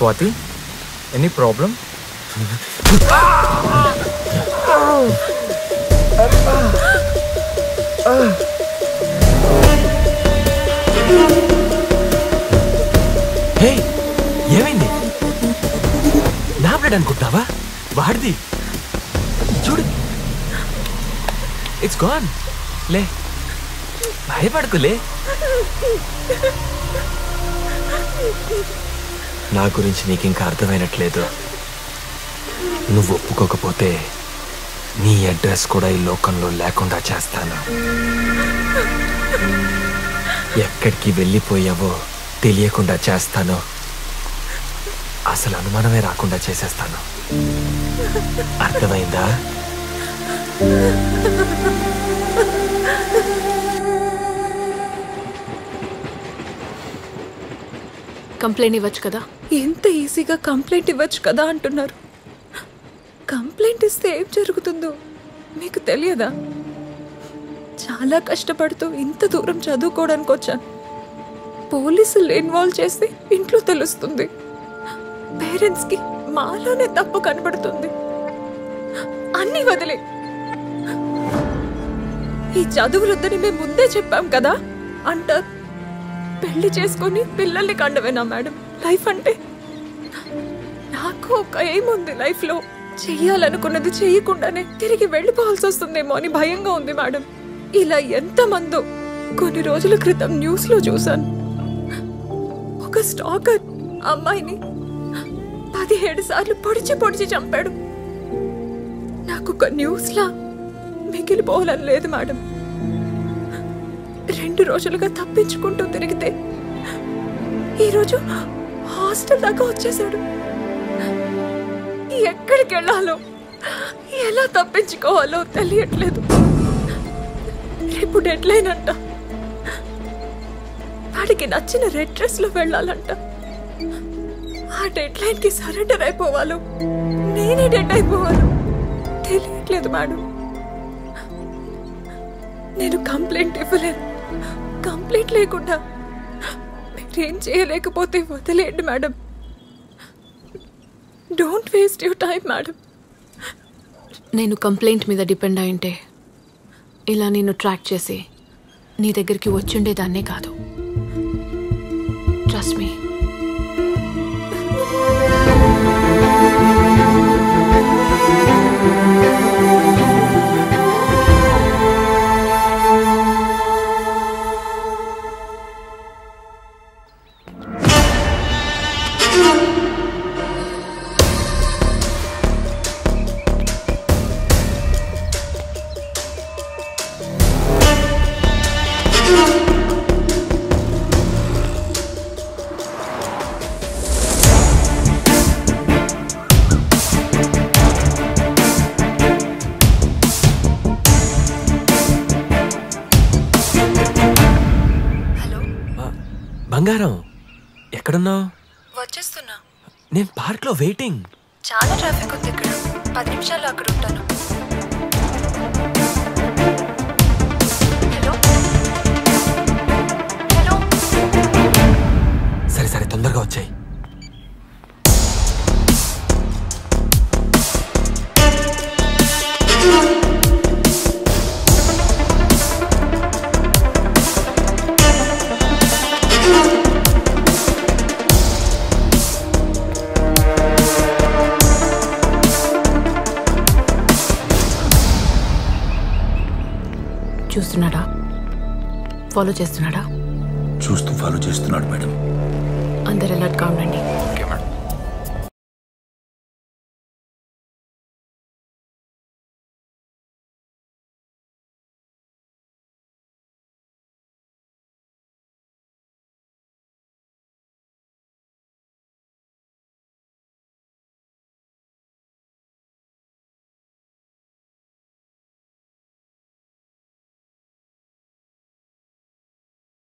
Swati, any problem? Hey, ఏమైంది? నా blood అనుకుంటావా? వాడిది చూడు, ఇట్స్ గాన్. లే, భయపడుకులే. నా గురించి నీకు ఇంకా అర్థమైనట్లేదు. నువ్వు ఒప్పుకోకపోతే నీ అడ్రస్ కూడా ఈ లోకంలో లేకుండా చేస్తాను. ఎక్కడికి వెళ్ళిపోయావో తెలియకుండా చేస్తాను. అసలు అనుమానమే రాకుండా చేసేస్తాను. అర్థమైందా? కంప్లైంట్ ఇవ్వచ్చు కదా. ఎంత ఈజీగా కంప్లైంట్ ఇవ్వచ్చు కదా అంటున్నారు. కంప్లైంట్ ఇస్తే ఏం జరుగుతుందో మీకు తెలియదా? చాలా కష్టపడుతూ ఇంత దూరం చదువుకోవడానికి వచ్చాను. పోలీసులు ఇన్వాల్వ్ చేస్తే ఇంట్లో తెలుస్తుంది. పేరెంట్స్కి మాలోనే తప్పు కనబడుతుంది. అన్నీ వదిలే ఈ చదువులొద్దని మేము ముందే చెప్పాం కదా అంటారు. పెళ్లి చేసుకొని పిల్లల్ని కండవేనా మేడం లైఫ్ అంటే? నాకు ఒక ఏముంది లైఫ్లో, చెయ్యాలనుకున్నది చేయకుండానే తిరిగి వెళ్ళిపోవాల్సి వస్తుందేమో అని భయంగా ఉంది మేడం. ఇలా ఎంతమందో. కొన్ని రోజుల క్రితం న్యూస్లో చూశాను, ఒక స్టాకర్ అమ్మాయిని 17 సార్లు పొడిచి పొడిచి చంపాడు. నాకు ఒక న్యూస్లా మిగిలిపోవాలని లేదు మేడం. 2 రోజులుగా తప్పించుకుంటూ తిరిగితే ఈరోజు హాస్టల్ దాకా వచ్చేసాడు. ఎక్కడికి వెళ్ళాలో, ఎలా తప్పించుకోవాలో తెలియట్లేదు. రేపు డెడ్ లైన్ అంట. వాడికి నచ్చిన రెడ్ డ్రెస్ లో వెళ్ళాలంట. ఆ డెడ్ లైన్ కి సరెండర్ అయిపోవాలో నేనే డెడ్ అయిపోవాలో తెలియట్లేదు మేడం. నేను కంప్లైంట్ ఇవ్వలేను. కంప్లైంట్ లేకుండా మీరేం చేయలేకపోతే వదిలేండి madam. Don't waste your time madam. నేను కంప్లైంట్ మీద డిపెండ్ అయింటే ఇలా నేను ట్రాక్ చేసి నీ దగ్గరికి వచ్చుండేదాన్నే కాదు. Trust me. బంగారం, ఎక్కడున్నావు? వచ్చేస్తున్నా. నేను పార్క్ లో వెయిటింగ్. చాలా ట్రాఫిక్ ఉంది ఇక్కడ. 10 నిమిషాల్లో అక్కడ ఉంటాను. సరే సరే, తొందరగా వచ్చాయి. చూస్తున్నాడా? ఫాలో చేస్తున్నాడా? చూస్తూ ఫాలో చేస్తున్నాడు మేడం. అందరు అలర్ట్గా ఉండండి.